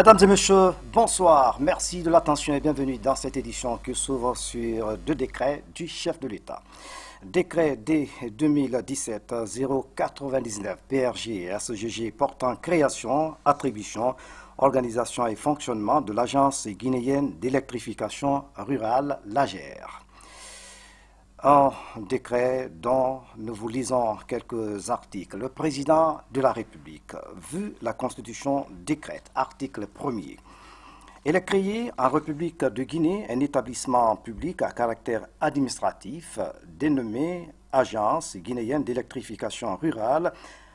Mesdames et messieurs, bonsoir. Merci de l'attention et bienvenue dans cette édition qui s'ouvre sur deux décrets du chef de l'État. Décret D 2017-099 PRG SGG portant création, attribution, organisation et fonctionnement de l'Agence guinéenne d'électrification rurale, l'AGER. Un décret dont nous vous lisons quelques articles. Le président de la République, vu la Constitution, décrète, article 1er. Il est créé en République de Guinée un établissement public à caractère administratif dénommé Agence guinéenne d'électrification rurale,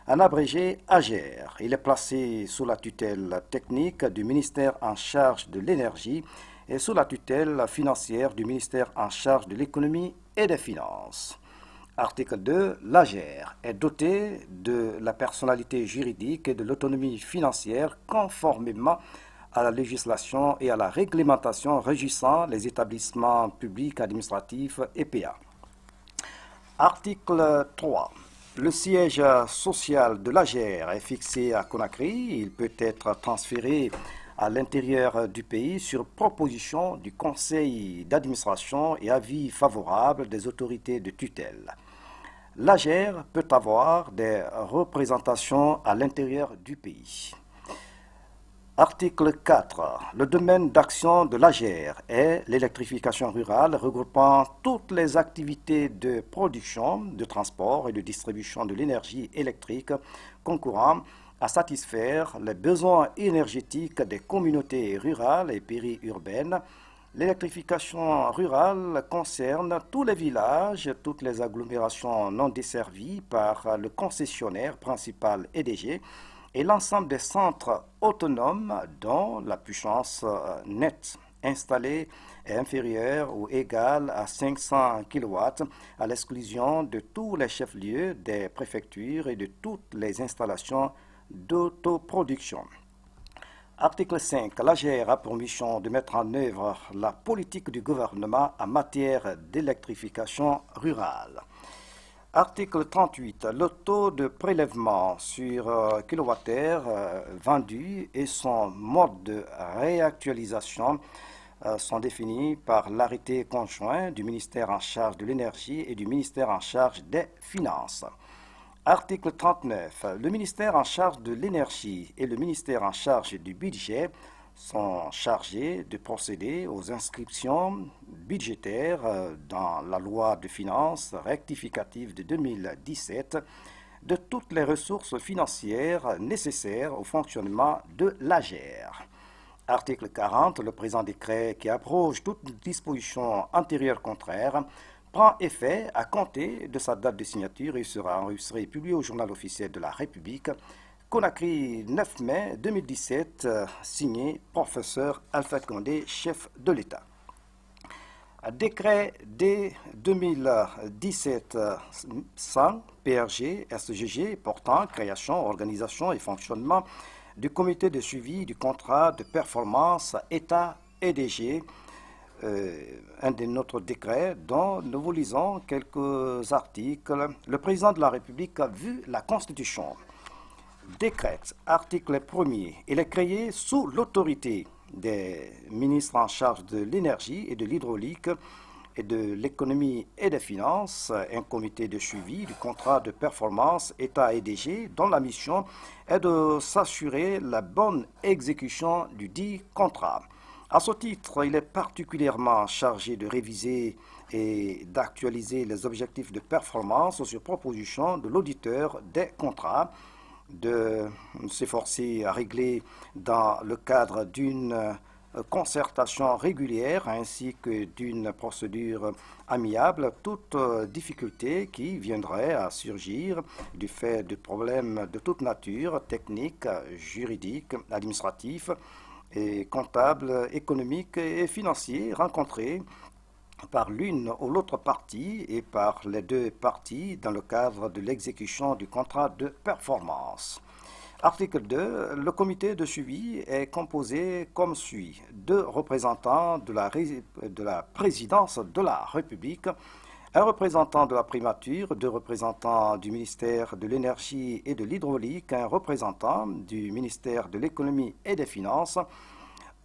en abrégé AGER. Il est placé sous la tutelle technique du ministère en charge de l'énergie et sous la tutelle financière du ministère en charge de l'économie et des finances. Article 2. L'AGER est doté de la personnalité juridique et de l'autonomie financière conformément à la législation et à la réglementation régissant les établissements publics administratifs EPA. Article 3. Le siège social de l'AGER est fixé à Conakry. Il peut être transféré à l'intérieur du pays sur proposition du conseil d'administration et avis favorable des autorités de tutelle. L'AGER peut avoir des représentations à l'intérieur du pays. Article 4. Le domaine d'action de l'AGER est l'électrification rurale regroupant toutes les activités de production, de transport et de distribution de l'énergie électrique concourant à satisfaire les besoins énergétiques des communautés rurales et périurbaines. L'électrification rurale concerne tous les villages, toutes les agglomérations non desservies par le concessionnaire principal EDG et l'ensemble des centres autonomes dont la puissance nette installée est inférieure ou égale à 500 kW, à l'exclusion de tous les chefs-lieux des préfectures et de toutes les installations d'autoproduction. Article 5. L'AGER a pour mission de mettre en œuvre la politique du gouvernement en matière d'électrification rurale. Article 38. Le taux de prélèvement sur kilowattheure vendu et son mode de réactualisation sont définis par l'arrêté conjoint du ministère en charge de l'énergie et du ministère en charge des finances. Article 39. Le ministère en charge de l'énergie et le ministère en charge du budget sont chargés de procéder aux inscriptions budgétaires dans la loi de finances rectificative de 2017 de toutes les ressources financières nécessaires au fonctionnement de l'AGER. Article 40. Le présent décret qui abroge toute disposition antérieure contraire prend effet à compter de sa date de signature et sera enregistré et publié au journal officiel de la République. Conakry, 9 mai 2017, signé professeur Alpha Condé, chef de l'État. Décret D 2017-100 PRG SGG portant création, organisation et fonctionnement du comité de suivi du contrat de performance État-EDG, un de notre décret dont nous vous lisons quelques articles. Le président de la République a vu la Constitution. Décrète, article 1er. Il est créé sous l'autorité des ministres en charge de l'énergie et de l'hydraulique et de l'économie et des finances, un comité de suivi du contrat de performance État-EDG dont la mission est de s'assurer la bonne exécution du dit contrat. À ce titre, il est particulièrement chargé de réviser et d'actualiser les objectifs de performance sur proposition de l'auditeur des contrats, de s'efforcer à régler dans le cadre d'une concertation régulière ainsi que d'une procédure amiable toute difficulté qui viendrait à surgir du fait de problèmes de toute nature, technique, juridique, administratif, et comptables, économiques et financiers rencontrés par l'une ou l'autre partie et par les deux parties dans le cadre de l'exécution du contrat de performance. Article 2. Le comité de suivi est composé comme suit. 2 représentants de la présidence de la République, Un représentant de la primature, 2 représentants du ministère de l'Énergie et de l'Hydraulique, un représentant du ministère de l'Économie et des Finances,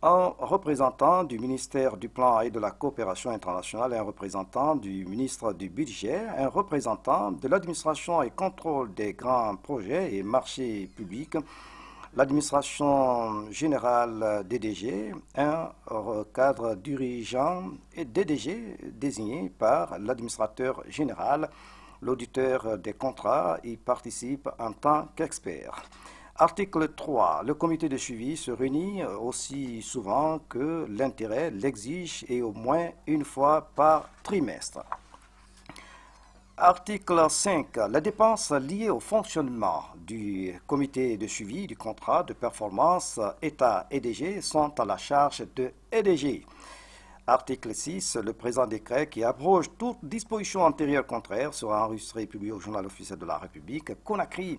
un représentant du ministère du Plan et de la Coopération internationale, un représentant du ministre du Budget, un représentant de l'administration et contrôle des grands projets et marchés publics, l'administration générale DDG, un cadre dirigeant et DDG désigné par l'administrateur général. L'auditeur des contrats y participe en tant qu'expert. Article 3. Le comité de suivi se réunit aussi souvent que l'intérêt l'exige et au moins une fois par trimestre. Article 5. Les dépenses liées au fonctionnement du comité de suivi du contrat de performance État-EDG sont à la charge de EDG. Article 6. Le présent décret qui abroge toute disposition antérieure contraire sera enregistré et publié au journal officiel de la République. Conakry,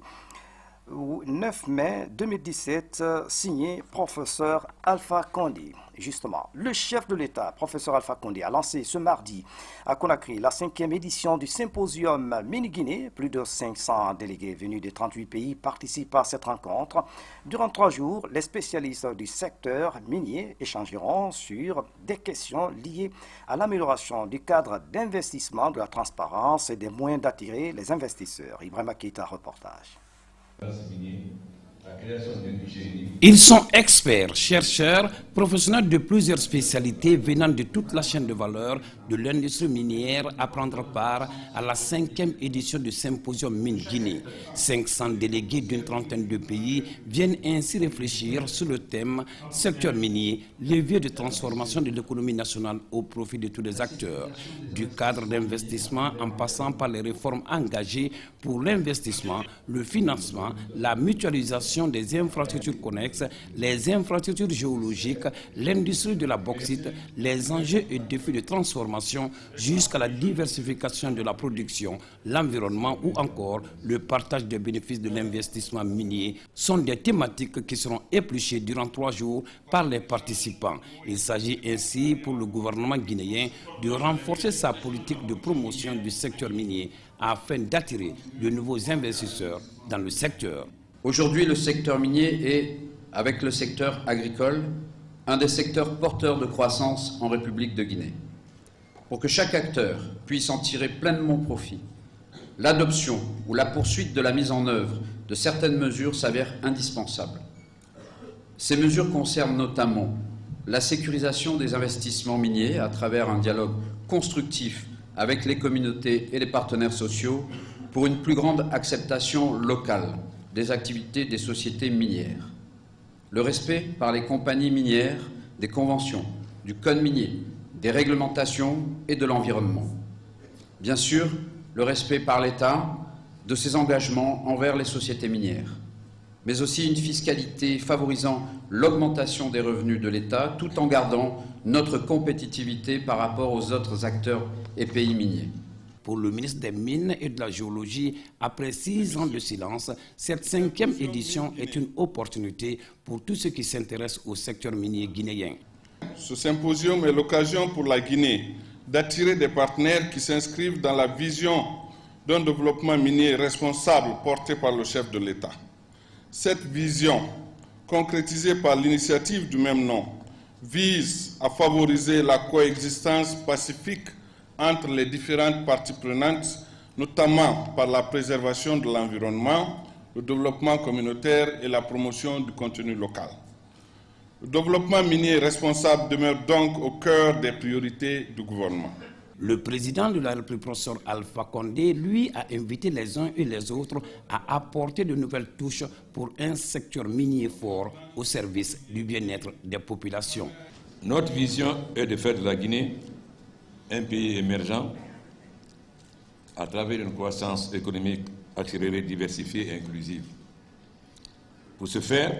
9 mai 2017, signé professeur Alpha Condé. Justement, le chef de l'État, professeur Alpha Condé, a lancé ce mardi à Conakry la 5e édition du symposium Mini-Guinée. Plus de 500 délégués venus de 38 pays participent à cette rencontre. Durant 3 jours, les spécialistes du secteur minier échangeront sur des questions liées à l'amélioration du cadre d'investissement, de la transparence et des moyens d'attirer les investisseurs. Ibrahima Keita, reportage. Ils sont experts, chercheurs, professionnels de plusieurs spécialités venant de toute la chaîne de valeur de l'industrie minière à prendre part à la 5e édition du symposium Mini-Guinée. 500 délégués d'une trentaine de pays viennent ainsi réfléchir sur le thème « Secteur minier, levier de transformation de l'économie nationale au profit de tous les acteurs ». Du cadre d'investissement en passant par les réformes engagées pour l'investissement, le financement, la mutualisation des infrastructures connexes, les infrastructures géologiques, l'industrie de la bauxite, les enjeux et défis de transformation jusqu'à la diversification de la production, l'environnement ou encore le partage des bénéfices de l'investissement minier sont des thématiques qui seront épluchées durant 3 jours par les participants. Il s'agit ainsi pour le gouvernement guinéen de renforcer sa politique de promotion du secteur minier afin d'attirer de nouveaux investisseurs dans le secteur. Aujourd'hui, le secteur minier est, avec le secteur agricole, un des secteurs porteurs de croissance en République de Guinée. Pour que chaque acteur puisse en tirer pleinement profit, l'adoption ou la poursuite de la mise en œuvre de certaines mesures s'avère indispensable. Ces mesures concernent notamment la sécurisation des investissements miniers à travers un dialogue constructif avec les communautés et les partenaires sociaux pour une plus grande acceptation locale des activités des sociétés minières. Le respect par les compagnies minières des conventions, du code minier, des réglementations et de l'environnement. Bien sûr, le respect par l'État de ses engagements envers les sociétés minières, mais aussi une fiscalité favorisant l'augmentation des revenus de l'État tout en gardant notre compétitivité par rapport aux autres acteurs et pays miniers. Pour le ministre des Mines et de la Géologie, après 6 ans de silence, cette 5e édition est une opportunité pour tous ceux qui s'intéressent au secteur minier guinéen. Ce symposium est l'occasion pour la Guinée d'attirer des partenaires qui s'inscrivent dans la vision d'un développement minier responsable porté par le chef de l'État. Cette vision, concrétisée par l'initiative du même nom, vise à favoriser la coexistence pacifique entre les différentes parties prenantes, notamment par la préservation de l'environnement, le développement communautaire et la promotion du contenu local. Le développement minier responsable demeure donc au cœur des priorités du gouvernement. Le président de la République, professeur Alpha Condé, lui, a invité les uns et les autres à apporter de nouvelles touches pour un secteur minier fort au service du bien-être des populations. Notre vision est de faire de la Guinée un pays émergent à travers une croissance économique accélérée, diversifiée et inclusive. Pour ce faire,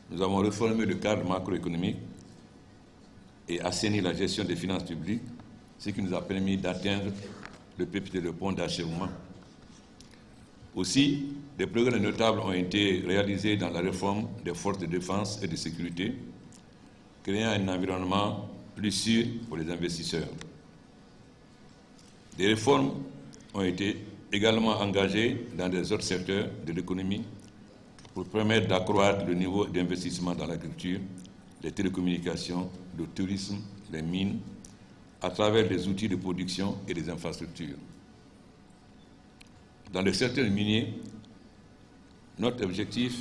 nous avons réformé le cadre macroéconomique et assaini la gestion des finances publiques, ce qui nous a permis d'atteindre le PPT, le point d'achèvement. Aussi, des progrès notables ont été réalisés dans la réforme des forces de défense et de sécurité, créant un environnement plus sûr pour les investisseurs. Des réformes ont été également engagées dans des autres secteurs de l'économie pour permettre d'accroître le niveau d'investissement dans l'agriculture, les télécommunications, le tourisme, les mines, à travers des outils de production et des infrastructures. Dans le secteur minier, notre objectif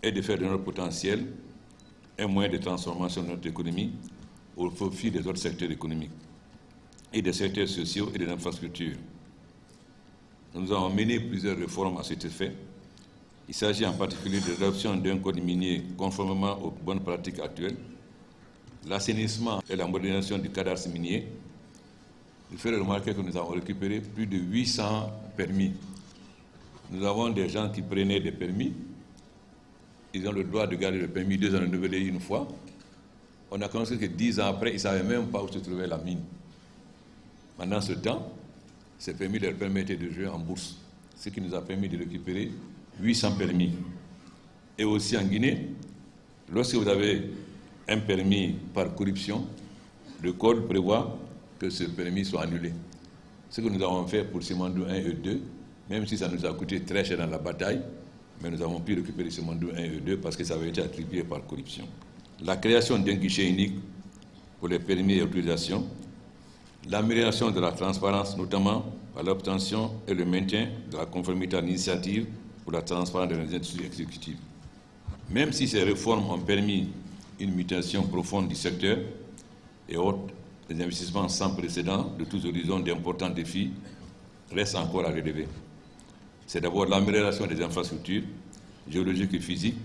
est de faire de notre potentiel un moyen de transformation de notre économie au profit des autres secteurs économiques et des secteurs sociaux et des infrastructures. Nous avons mené plusieurs réformes à cet effet. Il s'agit en particulier de l'adoption d'un code minier conformément aux bonnes pratiques actuelles, l'assainissement et la modernisation du cadastre minier. Il faut remarquer que nous avons récupéré plus de 800 permis. Nous avons des gens qui prenaient des permis. Ils ont le droit de garder le permis 2 ans renouvelé une fois. On a constaté que 10 ans après, ils ne savaient même pas où se trouvait la mine. Pendant ce temps, ces permis leur permettaient de jouer en bourse, ce qui nous a permis de récupérer 800 permis. Et aussi en Guinée, lorsque vous avez un permis par corruption, le code prévoit que ce permis soit annulé. Ce que nous avons fait pour Simandou 1 et 2, même si ça nous a coûté très cher dans la bataille, mais nous avons pu récupérer Simandou 1 et 2 parce que ça avait été attribué par corruption. La création d'un guichet unique pour les permis et autorisations, l'amélioration de la transparence, notamment par l'obtention et le maintien de la conformité à l'initiative pour la transparence des industries exécutives. Même si ces réformes ont permis une mutation profonde du secteur et autres, les investissements sans précédent de tous horizons d'importants défis restent encore à relever. C'est d'abord l'amélioration des infrastructures géologiques et physiques,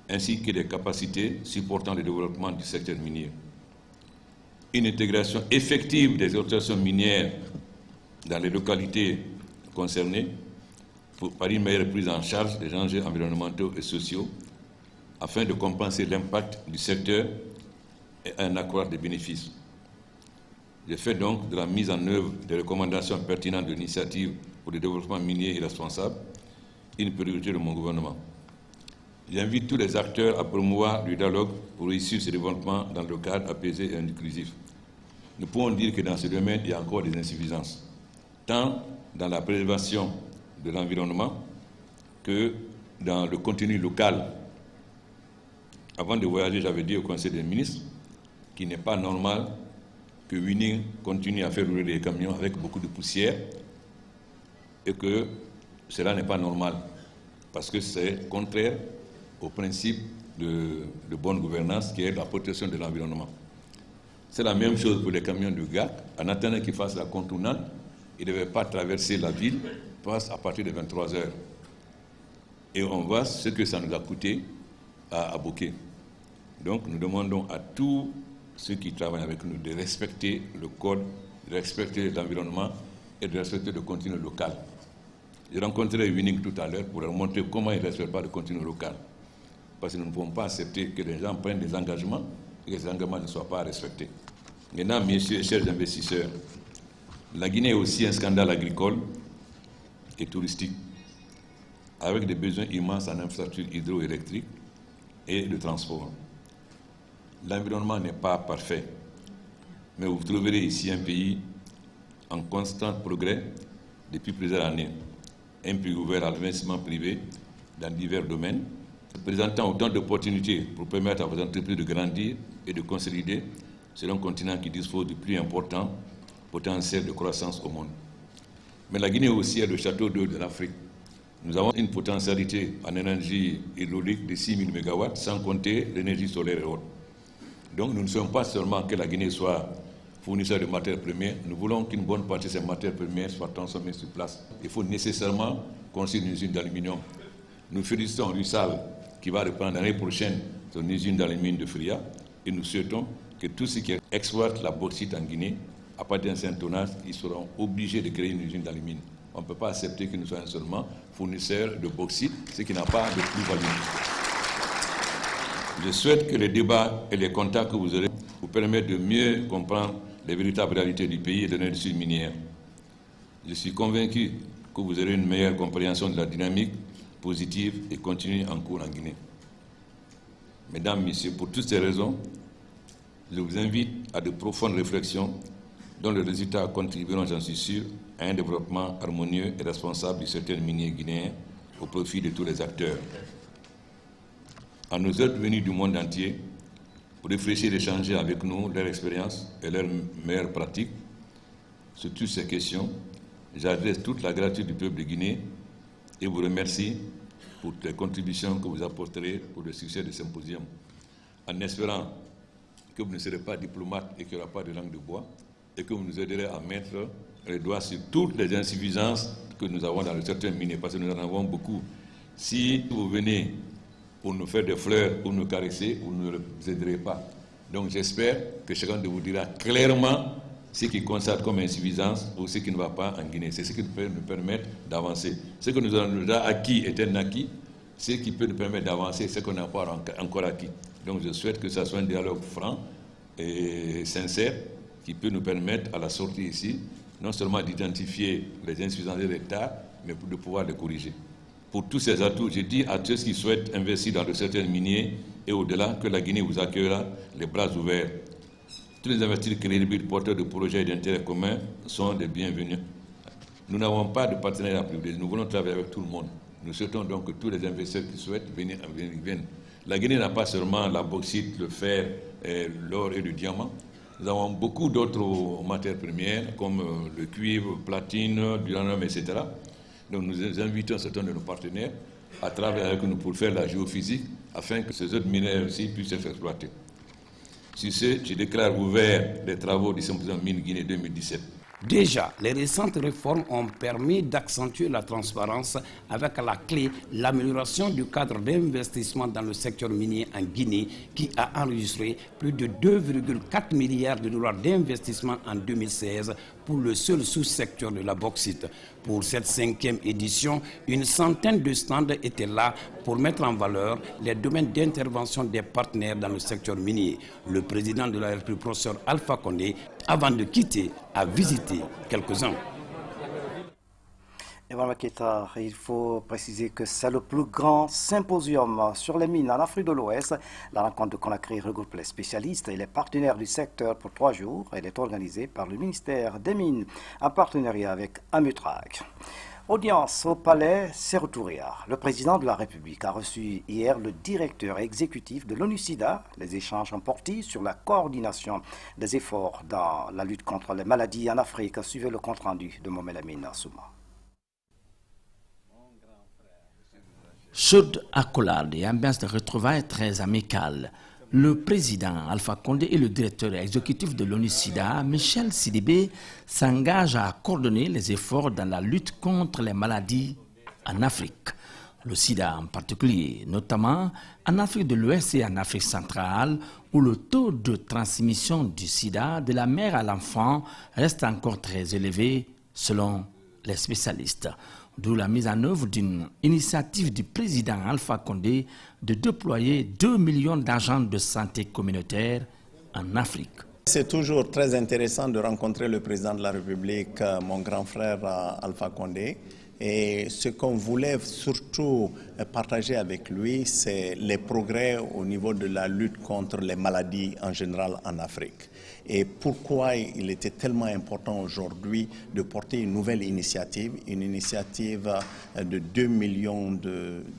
ainsi que des capacités supportant le développement du secteur minier. Une intégration effective des exploitations minières dans les localités concernées par une meilleure prise en charge des enjeux environnementaux et sociaux afin de compenser l'impact du secteur et un accroître des bénéfices. Je fais donc de la mise en œuvre des recommandations pertinentes de l'initiative pour le développement minier et responsable une priorité de mon gouvernement. J'invite tous les acteurs à promouvoir le dialogue pour réussir ce développement dans le cadre apaisé et inclusif. Nous pouvons dire que dans ce domaine, il y a encore des insuffisances, tant dans la préservation de l'environnement que dans le contenu local. Avant de voyager, j'avais dit au Conseil des ministres qu'il n'est pas normal que Winning continue à faire rouler les camions avec beaucoup de poussière et que cela n'est pas normal parce que c'est contraire au principe de bonne gouvernance qui est la protection de l'environnement. C'est la même chose pour les camions de GAC. En attendant qu'ils fassent la contournante, ils ne devaient pas traverser la ville, passe à partir de 23 heures. Et on voit ce que ça nous a coûté à Bokeh. Donc nous demandons à tous ceux qui travaillent avec nous de respecter le code, de respecter l'environnement et de respecter le contenu local. J'ai rencontré Winning tout à l'heure pour leur montrer comment ils ne respectent pas le contenu local. Parce que nous ne pouvons pas accepter que les gens prennent des engagements et que ces engagements ne soient pas respectés. Mesdames, messieurs et chers investisseurs, la Guinée est aussi un scandale agricole et touristique, avec des besoins immenses en infrastructures hydroélectriques et de transport. L'environnement n'est pas parfait, mais vous trouverez ici un pays en constant progrès depuis plusieurs années, un pays ouvert à l'investissement privé dans divers domaines, présentant autant d'opportunités pour permettre à vos entreprises de grandir et de consolider sur un continent qui dispose du plus important potentiel de croissance au monde. Mais la Guinée aussi est le château d'eau de l'Afrique. Nous avons une potentialité en énergie hydraulique de 6 000 MW, sans compter l'énergie solaire et autres. Donc nous ne sommes pas seulement que la Guinée soit fournisseur de matières premières, nous voulons qu'une bonne partie de ces matières premières soient transformées sur place. Il faut nécessairement construire une usine d'aluminium. Nous félicitons Rusal qui va reprendre l'année prochaine son usine d'aluminium de Fria et nous souhaitons que tous ceux qui exploitent la bauxite en Guinée, à partir d'un certain tonnage, ils seront obligés de créer une usine d'aluminium. On ne peut pas accepter que nous soyons seulement fournisseurs de bauxite, ce qui n'a pas de plus-value. Je souhaite que les débats et les contacts que vous aurez vous permettent de mieux comprendre les véritables réalités du pays et de l'industrie minière. Je suis convaincu que vous aurez une meilleure compréhension de la dynamique positive et continue en cours en Guinée. Mesdames, Messieurs, pour toutes ces raisons, je vous invite à de profondes réflexions dont les résultats contribueront, j'en suis sûr, à un développement harmonieux et responsable du secteur minier guinéen au profit de tous les acteurs. À nos hôtes venus du monde entier, pour réfléchir et échanger avec nous leur expérience et leurs meilleures pratiques sur toutes ces questions, j'adresse toute la gratitude du peuple de Guinée et vous remercie pour les contributions que vous apporterez pour le succès du symposium, en espérant que vous ne serez pas diplomate et qu'il n'y aura pas de langue de bois, et que vous nous aiderez à mettre les doigts sur toutes les insuffisances que nous avons dans le secteur minier, parce que nous en avons beaucoup. Si vous venez pour nous faire des fleurs, pour nous caresser, vous ne nous aiderez pas. Donc j'espère que chacun de vous dira clairement ce qui constate comme insuffisance ou ce qui ne va pas en Guinée. C'est ce qui peut nous permettre d'avancer. Ce que nous avons déjà acquis est un acquis. Ce qui peut nous permettre d'avancer, c'est ce qu'on n'a pas encore acquis. Donc je souhaite que ça soit un dialogue franc et sincère qui peut nous permettre à la sortie ici, non seulement d'identifier les insuffisances de l'État, mais de pouvoir les corriger. Pour tous ces atouts, je dis à ceux qui souhaitent investir dans le secteur minier et au-delà que la Guinée vous accueillera les bras ouverts. Tous les investisseurs crédibles, porteurs de projets d'intérêt commun sont les bienvenus. Nous n'avons pas de partenariat privé, nous voulons travailler avec tout le monde. Nous souhaitons donc que tous les investisseurs qui souhaitent venir viennent. La Guinée n'a pas seulement la bauxite, le fer, l'or et le diamant. Nous avons beaucoup d'autres matières premières comme le cuivre, platine, l'uranium, etc. Donc nous invitons un certain nombre de nos partenaires à travailler avec nous pour faire la géophysique afin que ces autres minéraux aussi puissent être exploités. Sur ce, je déclare ouvert les travaux du symposium Mine Guinée 2017. Déjà, les récentes réformes ont permis d'accentuer la transparence avec à la clé l'amélioration du cadre d'investissement dans le secteur minier en Guinée qui a enregistré plus de 2,4 milliards de dollars d'investissement en 2016 pour le seul sous-secteur de la bauxite. Pour cette 5e édition, une centaine de stands étaient là pour mettre en valeur les domaines d'intervention des partenaires dans le secteur minier. Le président de la République, professeur Alpha Condé, avant de quitter, a visité quelques-uns. Evan Maketa, il faut préciser que c'est le plus grand symposium sur les mines en Afrique de l'Ouest. La rencontre de Conakry regroupe les spécialistes et les partenaires du secteur pour 3 jours. Elle est organisée par le ministère des Mines en partenariat avec Amutrac. Audience au palais Sékou-Touré. Le président de la République a reçu hier le directeur exécutif de l'ONU-SIDA. Les échanges ont porté sur la coordination des efforts dans la lutte contre les maladies en Afrique. Suivez le compte-rendu de Mohamed Amin Souma. Chaude accolade et ambiance de retrouvailles très amicale. Le président Alpha Condé et le directeur exécutif de l'ONU-SIDA, Michel Sidibé, s'engagent à coordonner les efforts dans la lutte contre les maladies en Afrique. Le sida en particulier, notamment en Afrique de l'Ouest et en Afrique centrale, où le taux de transmission du sida de la mère à l'enfant reste encore très élevé selon les spécialistes. D'où la mise en œuvre d'une initiative du président Alpha Condé de déployer 2 millions d'agents de santé communautaire en Afrique. C'est toujours très intéressant de rencontrer le président de la République, mon grand frère Alpha Condé. Et ce qu'on voulait surtout partager avec lui, c'est les progrès au niveau de la lutte contre les maladies en général en Afrique. Et pourquoi il était tellement important aujourd'hui de porter une nouvelle initiative, une initiative de 2 millions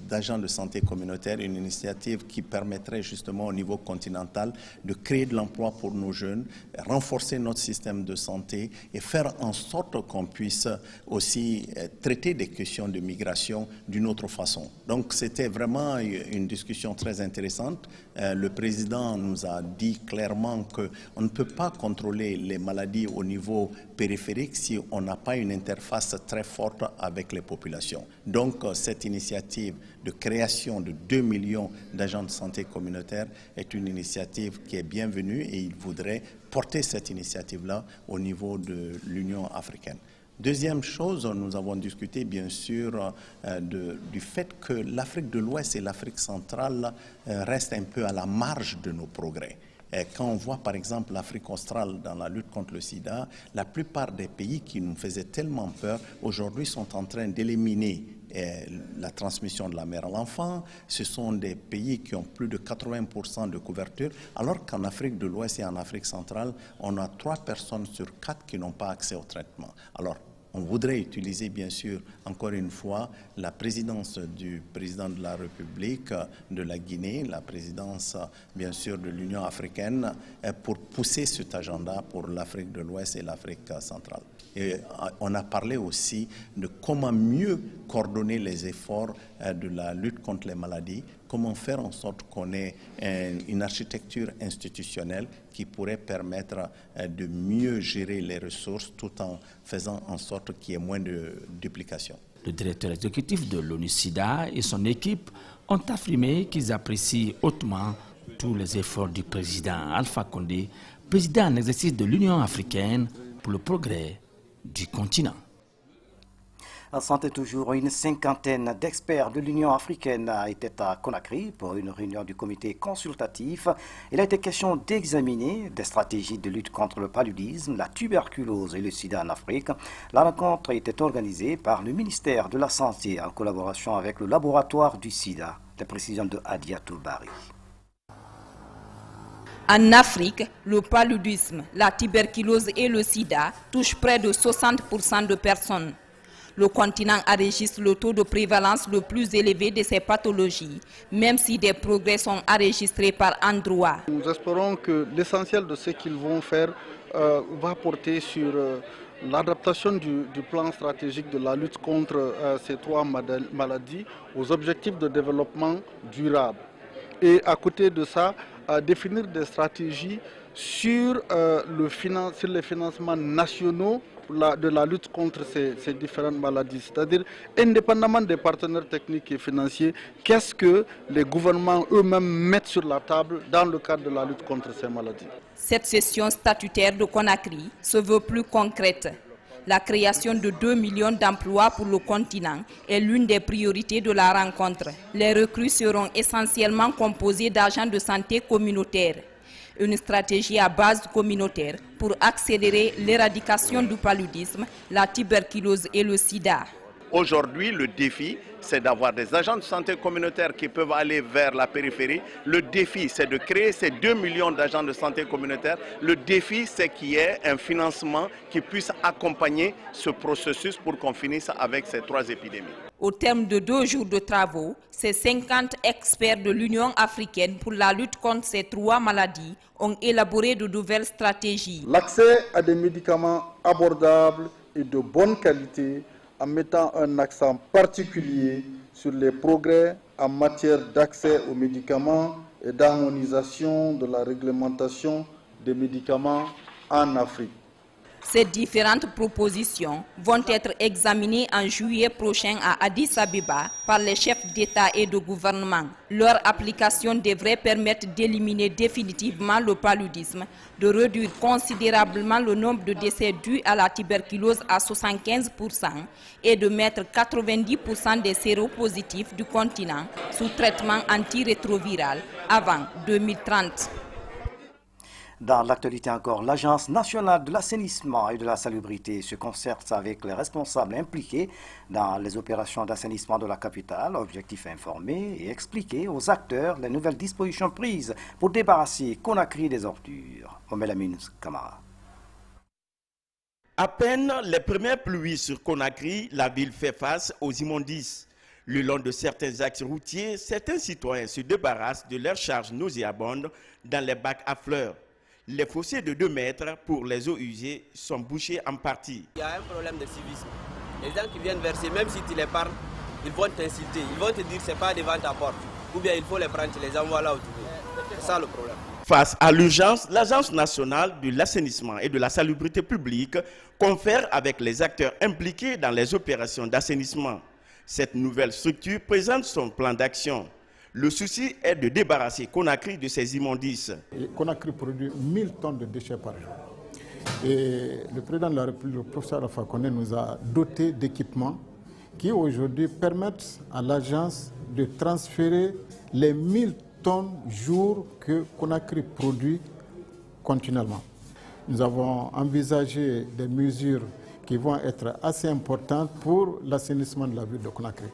d'agents de santé communautaire, une initiative qui permettrait justement au niveau continental de créer de l'emploi pour nos jeunes, renforcer notre système de santé et faire en sorte qu'on puisse aussi traiter des questions de migration d'une autre façon. Donc c'était vraiment une discussion très intéressante. Le président nous a dit clairement qu'on ne peut pas contrôler les maladies au niveau périphérique si on n'a pas une interface très forte avec les populations. Donc cette initiative de création de 2 millions d'agents de santé communautaire est une initiative qui est bienvenue et il voudrait porter cette initiative-là au niveau de l'Union africaine. Deuxième chose, nous avons discuté bien sûr du fait que l'Afrique de l'Ouest et l'Afrique centrale restent un peu à la marge de nos progrès. Et quand on voit par exemple l'Afrique australe dans la lutte contre le sida, la plupart des pays qui nous faisaient tellement peur aujourd'hui sont en train d'éliminer la transmission de la mère à l'enfant. Ce sont des pays qui ont plus de 80% de couverture, alors qu'en Afrique de l'Ouest et en Afrique centrale, on a 3 personnes sur 4 qui n'ont pas accès au traitement. Alors, on voudrait utiliser, bien sûr, encore une fois, la présidence du président de la République de la Guinée, la présidence, bien sûr, de l'Union africaine, pour pousser cet agenda pour l'Afrique de l'Ouest et l'Afrique centrale. Et on a parlé aussi de comment mieux coordonner les efforts de la lutte contre les maladies, comment faire en sorte qu'on ait une architecture institutionnelle qui pourrait permettre de mieux gérer les ressources tout en faisant en sorte qu'il y ait moins de duplication. Le directeur exécutif de l'ONU-SIDA et son équipe ont affirmé qu'ils apprécient hautement tous les efforts du président Alpha Condé, président en exercice de l'Union africaine pour le progrès du continent. En santé toujours, une cinquantaine d'experts de l'Union africaine étaient à Conakry pour une réunion du comité consultatif. Il a été question d'examiner des stratégies de lutte contre le paludisme, la tuberculose et le sida en Afrique. La rencontre était organisée par le ministère de la Santé en collaboration avec le laboratoire du sida. Les précisions de Adia Toubari. En Afrique, le paludisme, la tuberculose et le sida touchent près de 60% de personnes. Le continent enregistre le taux de prévalence le plus élevé de ces pathologies, même si des progrès sont enregistrés par endroits. Nous espérons que l'essentiel de ce qu'ils vont faire va porter sur l'adaptation du plan stratégique de la lutte contre ces 3 maladies aux objectifs de développement durable. Et à côté de ça, définir des stratégies sur les financements nationaux de la lutte contre ces différentes maladies. C'est-à-dire, indépendamment des partenaires techniques et financiers, qu'est-ce que les gouvernements eux-mêmes mettent sur la table dans le cadre de la lutte contre ces maladies. Cette session statutaire de Conakry se veut plus concrète. La création de 2 millions d'emplois pour le continent est l'une des priorités de la rencontre. Les recrues seront essentiellement composées d'agents de santé communautaires. Une stratégie à base communautaire pour accélérer l'éradication du paludisme, la tuberculose et le sida. Aujourd'hui, le défi, c'est d'avoir des agents de santé communautaire qui peuvent aller vers la périphérie. Le défi, c'est de créer ces 2 millions d'agents de santé communautaire. Le défi, c'est qu'il y ait un financement qui puisse accompagner ce processus pour qu'on finisse avec ces 3 épidémies. Au terme de 2 jours de travaux, ces 50 experts de l'Union africaine pour la lutte contre ces 3 maladies ont élaboré de nouvelles stratégies. L'accès à des médicaments abordables et de bonne qualité, en mettant un accent particulier sur les progrès en matière d'accès aux médicaments et d'harmonisation de la réglementation des médicaments en Afrique. Ces différentes propositions vont être examinées en juillet prochain à Addis Abeba par les chefs d'État et de gouvernement. Leur application devrait permettre d'éliminer définitivement le paludisme, de réduire considérablement le nombre de décès dus à la tuberculose à 75% et de mettre 90% des séropositifs du continent sous traitement antirétroviral avant 2030. Dans l'actualité encore, l'Agence nationale de l'assainissement et de la salubrité se concerte avec les responsables impliqués dans les opérations d'assainissement de la capitale. Objectif informer et expliquer aux acteurs les nouvelles dispositions prises pour débarrasser Conakry des ordures. Omelamine Kamara. À peine les premières pluies sur Conakry, la ville fait face aux immondices. Le long de certains axes routiers, certains citoyens se débarrassent de leurs charges nauséabondes dans les bacs à fleurs. Les fossés de 2 mètres pour les eaux usées sont bouchés en partie. Il y a un problème de civisme. Les gens qui viennent verser, même si tu les parles, ils vont t'insulter. Ils vont te dire que ce n'est pas devant ta porte. Ou bien il faut les prendre, tu les envoies là où tu veux. C'est ça le problème. Face à l'urgence, l'Agence nationale de l'assainissement et de la salubrité publique confère avec les acteurs impliqués dans les opérations d'assainissement. Cette nouvelle structure présente son plan d'action. Le souci est de débarrasser Conakry de ses immondices. Conakry produit 1000 tonnes de déchets par jour. Et le président de la République, le professeur Alpha Condé, nous a doté d'équipements qui aujourd'hui permettent à l'agence de transférer les 1000 tonnes jour que Conakry produit continuellement. Nous avons envisagé des mesures qui vont être assez importantes pour l'assainissement de la ville de Conakry.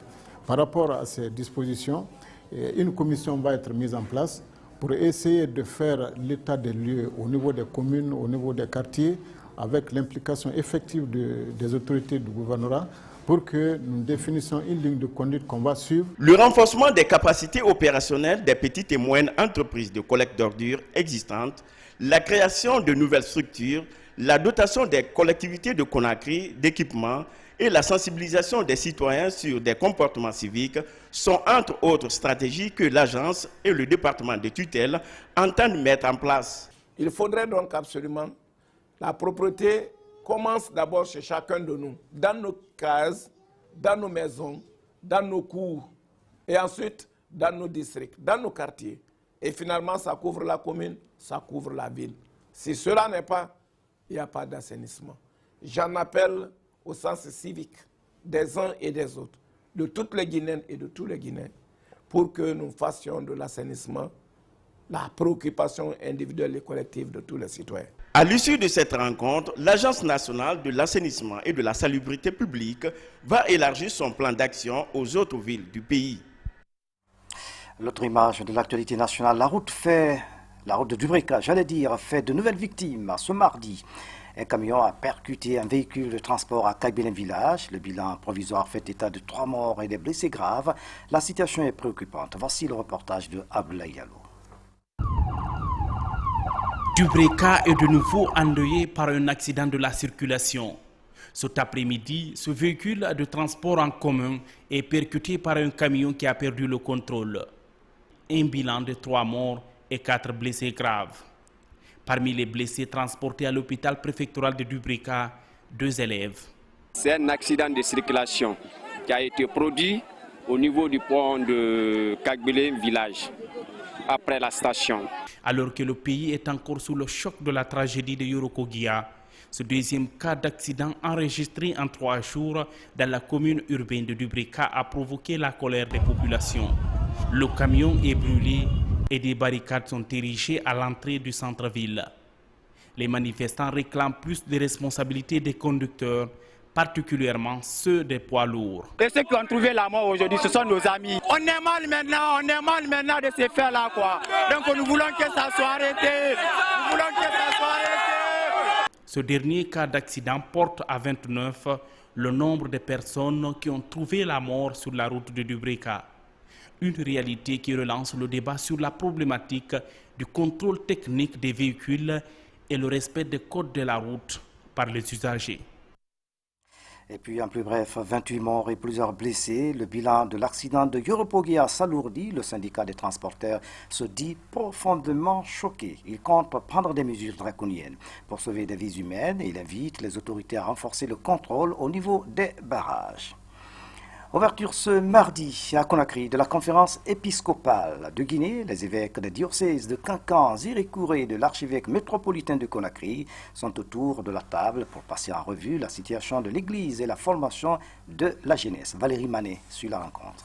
Par rapport à ces dispositions, une commission va être mise en place pour essayer de faire l'état des lieux au niveau des communes, au niveau des quartiers, avec l'implication effective des autorités du gouvernorat, pour que nous définissions une ligne de conduite qu'on va suivre. Le renforcement des capacités opérationnelles des petites et moyennes entreprises de collecte d'ordures existantes, la création de nouvelles structures, la dotation des collectivités de Conakry d'équipements et la sensibilisation des citoyens sur des comportements civiques sont entre autres stratégies que l'agence et le département de tutelle entendent mettre en place. Il faudrait donc absolument la propreté commence d'abord chez chacun de nous, dans nos cases, dans nos maisons, dans nos cours, et ensuite dans nos districts, dans nos quartiers. Et finalement, ça couvre la commune, ça couvre la ville. Si cela n'est pas, il n'y a pas d'assainissement. J'en appelle au sens civique des uns et des autres, de toutes les Guinéennes et de tous les Guinéens, pour que nous fassions de l'assainissement la préoccupation individuelle et collective de tous les citoyens. À l'issue de cette rencontre, l'Agence nationale de l'assainissement et de la salubrité publique va élargir son plan d'action aux autres villes du pays. L'autre image de l'actualité nationale, la route de Dubrika, fait de nouvelles victimes ce mardi. Un camion a percuté un véhicule de transport à Kagbelen Village. Le bilan provisoire fait état de 3 morts et des blessés graves. La situation est préoccupante. Voici le reportage de Abdoulaye Diallo. Dubrika est de nouveau endeuillé par un accident de la circulation. Cet après-midi, ce véhicule de transport en commun est percuté par un camion qui a perdu le contrôle. Un bilan de 3 morts et 4 blessés graves. Parmi les blessés transportés à l'hôpital préfectoral de Dubrika, 2 élèves. C'est un accident de circulation qui a été produit au niveau du pont de Kagbelen Village, après la station. Alors que le pays est encore sous le choc de la tragédie de Yorokogia, ce deuxième cas d'accident enregistré en 3 jours dans la commune urbaine de Dubrika a provoqué la colère des populations. Le camion est brûlé et des barricades sont érigées à l'entrée du centre-ville. Les manifestants réclament plus de responsabilités des conducteurs, particulièrement ceux des poids lourds. Et ceux qui ont trouvé la mort aujourd'hui, ce sont nos amis. On est mal maintenant de ces faits-là, quoi. Donc nous voulons que ça soit arrêté. Ce dernier cas d'accident porte à 29 le nombre de personnes qui ont trouvé la mort sur la route de Dubrika. Une réalité qui relance le débat sur la problématique du contrôle technique des véhicules et le respect des codes de la route par les usagers. Et puis en plus bref, 28 morts et plusieurs blessés. Le bilan de l'accident de Yoropogia s'alourdit. Le syndicat des transporteurs se dit profondément choqué. Il compte prendre des mesures draconiennes pour sauver des vies humaines et il invite les autorités à renforcer le contrôle au niveau des barrages. Ouverture ce mardi à Conakry de la conférence épiscopale de Guinée. Les évêques des diocèses de Kankan, Zirikouré et de l'archevêque métropolitain de Conakry sont autour de la table pour passer en revue la situation de l'Église et la formation de la jeunesse. Valérie Manet suit la rencontre.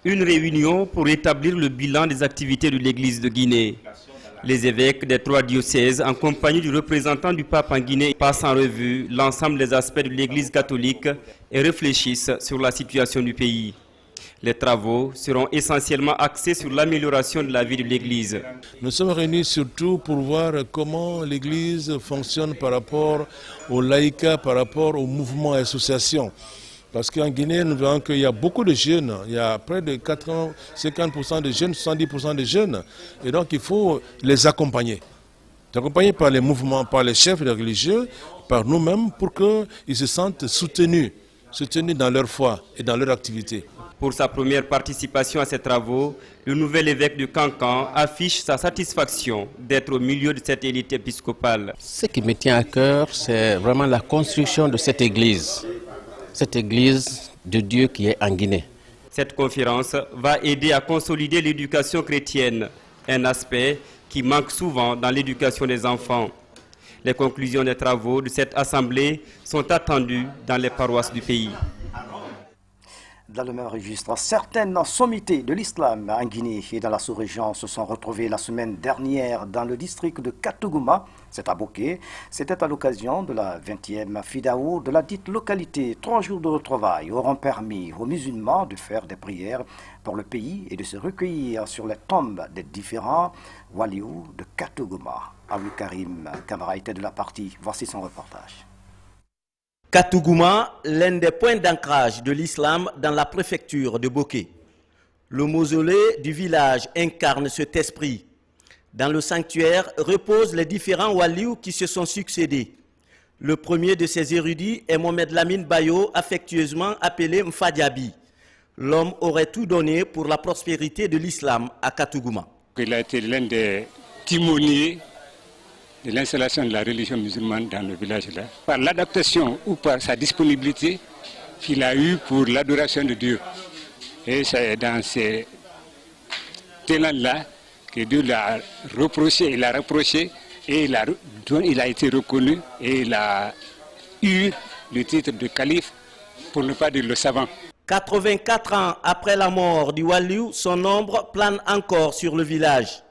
Une réunion pour établir le bilan des activités de l'Église de Guinée. Les évêques des 3 diocèses, en compagnie du représentant du pape en Guinée, passent en revue l'ensemble des aspects de l'Église catholique et réfléchissent sur la situation du pays. Les travaux seront essentiellement axés sur l'amélioration de la vie de l'Église. Nous sommes réunis surtout pour voir comment l'Église fonctionne par rapport au laïcat, par rapport au mouvement et associations. Parce qu'en Guinée, nous voyons qu'il y a beaucoup de jeunes, il y a près de 50% de jeunes, 70% de jeunes. Et donc il faut les accompagner. Accompagnés par les mouvements, par les chefs religieux, par nous-mêmes, pour qu'ils se sentent soutenus dans leur foi et dans leur activité. Pour sa première participation à ces travaux, le nouvel évêque de Kankan affiche sa satisfaction d'être au milieu de cette élite épiscopale. Ce qui me tient à cœur, c'est vraiment la construction de cette église de Dieu qui est en Guinée. Cette conférence va aider à consolider l'éducation chrétienne, un aspect qui manque souvent dans l'éducation des enfants. Les conclusions des travaux de cette assemblée sont attendues dans les paroisses du pays. Dans le même registre, certaines sommités de l'islam en Guinée et dans la sous-région se sont retrouvées la semaine dernière dans le district de Katogouma, c'est à Boké. C'était à l'occasion de la 20e Fidaou de la dite localité. 3 jours de retrouvailles auront permis aux musulmans de faire des prières pour le pays et de se recueillir sur les tombes des différents walious de Katogouma. Abou Karim Kamara était de la partie. Voici son reportage. Katogouma, l'un des points d'ancrage de l'islam dans la préfecture de Boké. Le mausolée du village incarne cet esprit. Dans le sanctuaire reposent les différents walious qui se sont succédés. Le premier de ces érudits est Mohamed Lamine Bayo, affectueusement appelé Mfadiabi. L'homme aurait tout donné pour la prospérité de l'islam à Katogouma. Il a été l'un des timoniers de l'installation de la religion musulmane dans le village-là, par l'adaptation ou par sa disponibilité qu'il a eue pour l'adoration de Dieu. Et c'est dans ces élans-là que Dieu l'a reproché, il a reproché, et il a été reconnu, et il a eu le titre de calife, pour ne pas dire le savant. 84 ans après la mort du waliou, son ombre plane encore sur le village.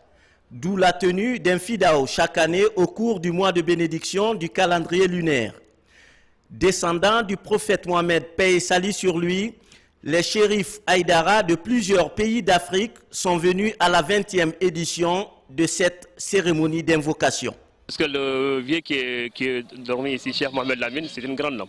D'où la tenue d'un fidao chaque année au cours du mois de bénédiction du calendrier lunaire. Descendants du prophète Mohammed, paix et salut sur lui, les shérifs Haïdara de plusieurs pays d'Afrique sont venus à la 20e édition de cette cérémonie d'invocation. Parce que le vieux qui est dormi ici, Cheikh Mohamed Lamine, c'est un grand homme.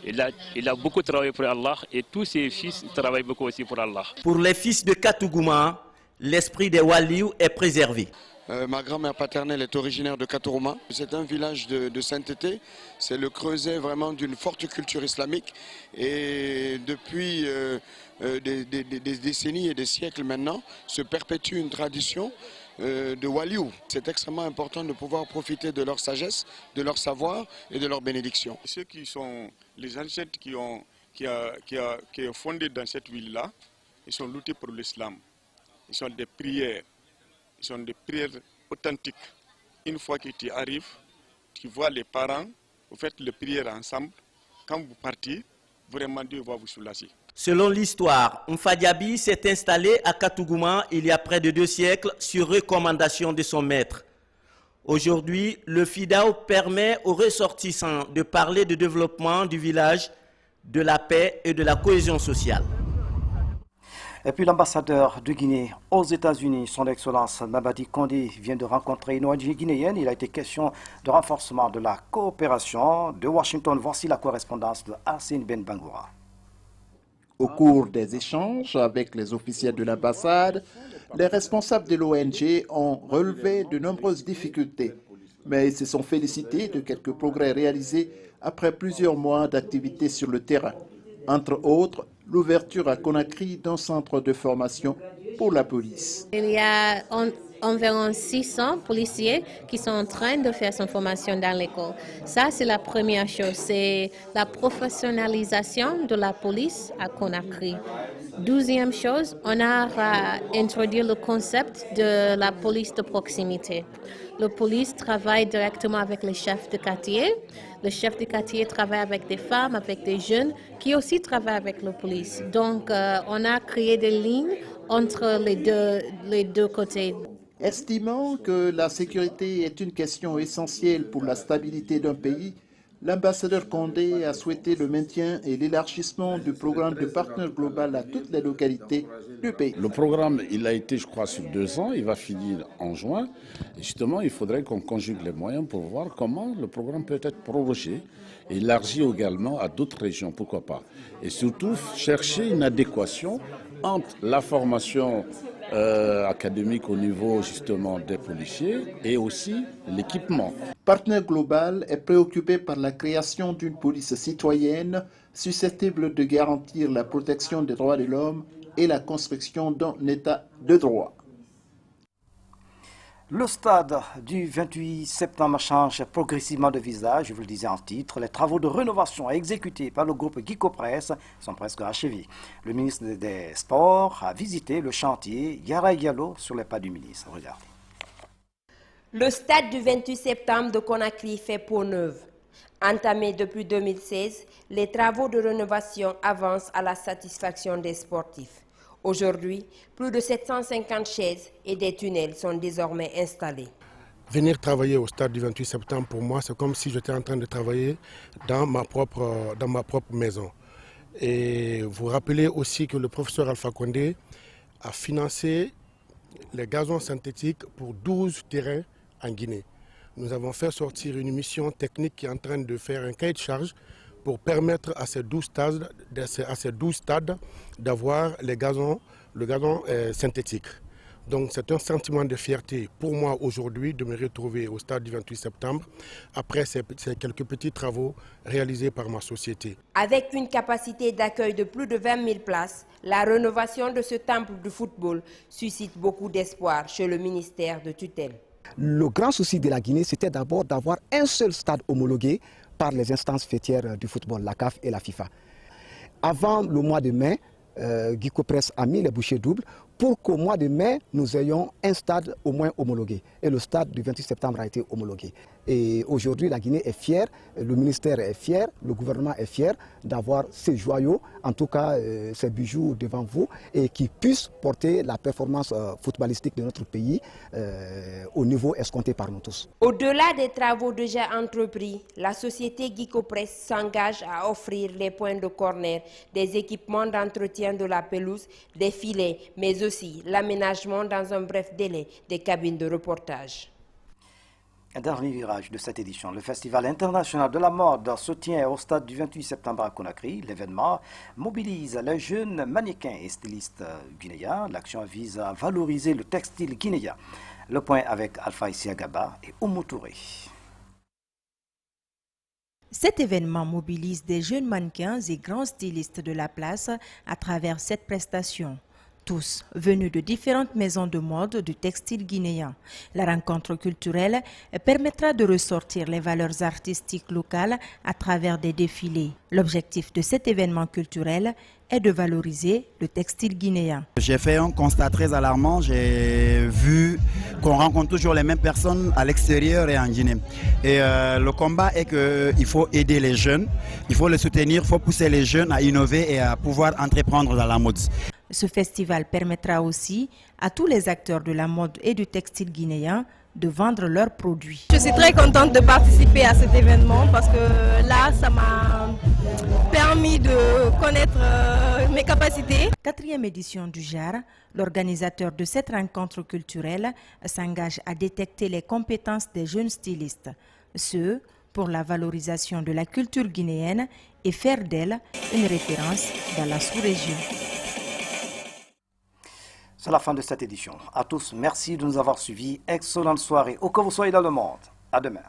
Il a beaucoup travaillé pour Allah et tous ses fils travaillent beaucoup aussi pour Allah. Pour les fils de Katogouma, l'esprit des walious est préservé. Ma grand-mère paternelle est originaire de Katogouma. C'est un village de sainteté. C'est le creuset vraiment d'une forte culture islamique. Et depuis des décennies et des siècles maintenant, se perpétue une tradition de waliou. C'est extrêmement important de pouvoir profiter de leur sagesse, de leur savoir et de leur bénédiction. Ceux qui sont les ancêtres qui ont fondé dans cette ville-là, ils sont luttés pour l'islam. Ils sont des prières authentiques. Une fois que tu arrives, tu vois les parents, vous faites les prières ensemble. Quand vous partez, vraiment Dieu va vous soulager. Selon l'histoire, Mfadiabi s'est installé à Katogouma il y a près de 2 siècles sur recommandation de son maître. Aujourd'hui, le FIDAO permet aux ressortissants de parler de développement du village, de la paix et de la cohésion sociale. Et puis l'ambassadeur de Guinée aux États-Unis, son Excellence Mamadi Kondé, vient de rencontrer une ONG guinéenne. Il a été question de renforcement de la coopération de Washington. Voici la correspondance de Hassine Ben Bangoura. Au cours des échanges avec les officiels de l'ambassade, les responsables de l'ONG ont relevé de nombreuses difficultés, mais ils se sont félicités de quelques progrès réalisés après plusieurs mois d'activité sur le terrain. Entre autres, l'ouverture à Conakry d'un centre de formation pour la police. Il y a environ 600 policiers qui sont en train de faire son formation dans l'école. Ça, c'est la première chose, c'est la professionnalisation de la police à Conakry. Deuxième chose, on a introduit le concept de la police de proximité. La police travaille directement avec les chefs de quartier. Le chef de quartier travaille avec des femmes, avec des jeunes qui aussi travaillent avec la police. Donc, on a créé des lignes entre les deux côtés. Estimant que la sécurité est une question essentielle pour la stabilité d'un pays, l'ambassadeur Kondé a souhaité le maintien et l'élargissement du programme de partenaire global à toutes les localités du pays. Le programme, il a été, je crois, sur 2 ans, il va finir en juin. Et justement, il faudrait qu'on conjugue les moyens pour voir comment le programme peut être prorogé et élargi également à d'autres régions, pourquoi pas. Et surtout, chercher une adéquation entre la formation académique au niveau justement des policiers et aussi l'équipement. Partenaire global est préoccupé par la création d'une police citoyenne susceptible de garantir la protection des droits de l'homme et la construction d'un état de droit. Le stade du 28 septembre change progressivement de visage, je vous le disais en titre. Les travaux de rénovation exécutés par le groupe Guico Presse sont presque achevés. Le ministre des Sports a visité le chantier Yara Yalo sur les pas du ministre. Regardez. Le stade du 28 septembre de Conakry fait peau neuve. Entamés depuis 2016, les travaux de rénovation avancent à la satisfaction des sportifs. Aujourd'hui, plus de 750 chaises et des tunnels sont désormais installés. Venir travailler au stade du 28 septembre, pour moi, c'est comme si j'étais en train de travailler dans ma propre maison. Et vous rappelez aussi que le professeur Alpha Condé a financé les gazons synthétiques pour 12 terrains en Guinée. Nous avons fait sortir une mission technique qui est en train de faire un cahier de charge pour permettre à ces 12 stades d'avoir le gazon synthétique. Donc c'est un sentiment de fierté pour moi aujourd'hui de me retrouver au stade du 28 septembre après ces quelques petits travaux réalisés par ma société. Avec une capacité d'accueil de plus de 20 000 places, la rénovation de ce temple du football suscite beaucoup d'espoir chez le ministère de tutelle. Le grand souci de la Guinée, c'était d'abord d'avoir un seul stade homologué par les instances fêtières du football, la CAF et la FIFA. Avant le mois de mai, Guico Press a mis les bouchées doubles pour qu'au mois de mai, nous ayons un stade au moins homologué. Et le stade du 28 septembre a été homologué. Et aujourd'hui, la Guinée est fière, le ministère est fier, le gouvernement est fier d'avoir ces joyaux, en tout cas ces bijoux devant vous, et qui puissent porter la performance footballistique de notre pays au niveau escompté par nous tous. Au-delà des travaux déjà entrepris, la société Guico Press s'engage à offrir les points de corner, des équipements d'entretien de la pelouse, des filets, mais aussi l'aménagement dans un bref délai des cabines de reportage. Dernier virage de cette édition, le Festival international de la mode se tient au stade du 28 septembre à Conakry. L'événement mobilise les jeunes mannequins et stylistes guinéens. L'action vise à valoriser le textile guinéen. Le point avec Alpha Isiagaba et Oumou Touré. Cet événement mobilise des jeunes mannequins et grands stylistes de la place à travers cette prestation. Tous venus de différentes maisons de mode du textile guinéen. La rencontre culturelle permettra de ressortir les valeurs artistiques locales à travers des défilés. L'objectif de cet événement culturel est de valoriser le textile guinéen. J'ai fait un constat très alarmant. J'ai vu qu'on rencontre toujours les mêmes personnes à l'extérieur et en Guinée. Et le combat est qu'il faut aider les jeunes, il faut les soutenir, il faut pousser les jeunes à innover et à pouvoir entreprendre dans la mode. Ce festival permettra aussi à tous les acteurs de la mode et du textile guinéen de vendre leurs produits. Je suis très contente de participer à cet événement parce que là, ça m'a permis de connaître mes capacités. 4e édition du JAR, l'organisateur de cette rencontre culturelle s'engage à détecter les compétences des jeunes stylistes, ce pour la valorisation de la culture guinéenne et faire d'elle une référence dans la sous-région. C'est la fin de cette édition. À tous, merci de nous avoir suivis. Excellente soirée, où que vous soyez dans le monde. À demain.